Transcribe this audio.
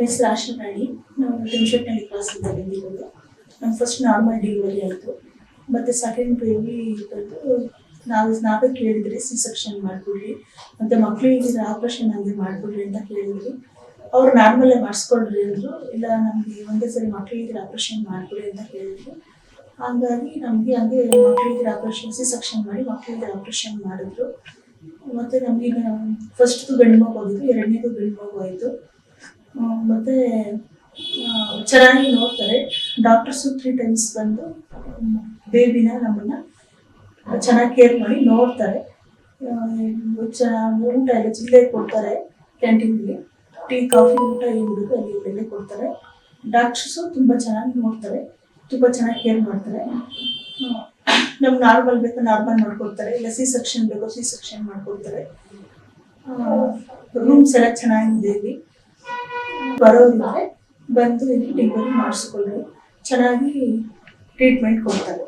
ಹೆಸರು ಆಶಾರಾಣಿ. ನಾವು ತಿಮ್ಶೆಟ್ನಳ್ಳಿ ಕ್ರಾಸ್ ಅಂತ ಬಂದಿರೋದು. ನಮ್ಮ ಫಸ್ಟ್ ನಾರ್ಮಲ್ ಡೆಲಿವರಿ ಆಯಿತು. ಮತ್ತು ಸೆಕೆಂಡ್ ಬೇಬಿ ಬಂದು ನಾವೇ ಕೇಳಿದ್ರಿ ಸಿ ಸೆಕ್ಷನ್ ಮಾಡಿಬಿಡ್ರಿ, ಮತ್ತು ಮಕ್ಕಳಿಗೆ ಆಪ್ರೇಷನ್ ಆಗಿ ಮಾಡಿಬಿಡ್ರಿ ಅಂತ ಕೇಳಿದ್ವಿ. ಅವ್ರು ನಾರ್ಮಲ್ಲೇ ಮಾಡಿಸ್ಕೊಳ್ರಿ ಅಂದರು. ಇಲ್ಲ ನಮಗೆ ಒಂದೇ ಸರಿ ಮಕ್ಕಳಿಗೆ ಆಪ್ರೇಷನ್ ಮಾಡಿಬಿಡಿ ಅಂತ ಹೇಳಿದ್ರು. ಹಾಗಾಗಿ ನಮಗೆ ಹಂಗೆ ಮಕ್ಕಳಿಗೆ ಆಪ್ರೇಷನ್ ಸಿ ಸೆಕ್ಷನ್ ಮಾಡಿ ಮಕ್ಕಳಿಗೆ ಆಪ್ರೇಷನ್ ಮಾಡಿದ್ರು. ಮತ್ತು ನಮಗೀಗ ಫಸ್ಟ್ದು ಗಂಡು ಮಗು ಆಗಿತ್ತು, ಎರಡನೇದು ಗಂಡು ಮಗು ಆಯಿತು. ಮತ್ತು ಚೆನ್ನಾಗಿ ನೋಡ್ತಾರೆ ಡಾಕ್ಟರ್ಸು. 3 times ಬಂದು ಬೇಬಿನ ನಮ್ಮನ್ನು ಚೆನ್ನಾಗಿ ಕೇರ್ ಮಾಡಿ ನೋಡ್ತಾರೆ. ಊಟ ಎಲ್ಲ ಜಿಲ್ಲೆ ಕೊಡ್ತಾರೆ. ಕ್ಯಾಂಟೀನ್ಗೆ ಟೀ ಕಾಫಿ ಊಟ ಏನಿರೋದು ಅಲ್ಲಿ ಇಲ್ಲೇ ಕೊಡ್ತಾರೆ. ಡಾಕ್ಟರ್ಸು ತುಂಬ ಚೆನ್ನಾಗಿ ನೋಡ್ತಾರೆ, ತುಂಬ ಚೆನ್ನಾಗಿ ಕೇರ್ ಮಾಡ್ತಾರೆ. ನಮ್ಗೆ ನಾರ್ಮಲ್ ಬೇಕು ನಾರ್ಮಲ್ ಮಾಡ್ಕೊಡ್ತಾರೆ, ಇಲ್ಲ ಸಿ ಸೆಕ್ಷನ್ ಬೇಕು ಸಿ ಸೆಕ್ಷನ್ ಮಾಡ್ಕೊಡ್ತಾರೆ. ರೂಮ್ಸ್ ಎಲ್ಲ ಚೆನ್ನಾಗಿದೆ ಇಲ್ಲಿ. ಬರೋರಿದ್ರೆ ಬಂದು ಇಲ್ಲಿ ಡೆಲಿವರಿ ಮಾಡಿಸ್ಕೊಳ್ಳಿ, ಚೆನ್ನಾಗಿ ಟ್ರೀಟ್ಮೆಂಟ್ ಕೊಡ್ತಾರೆ.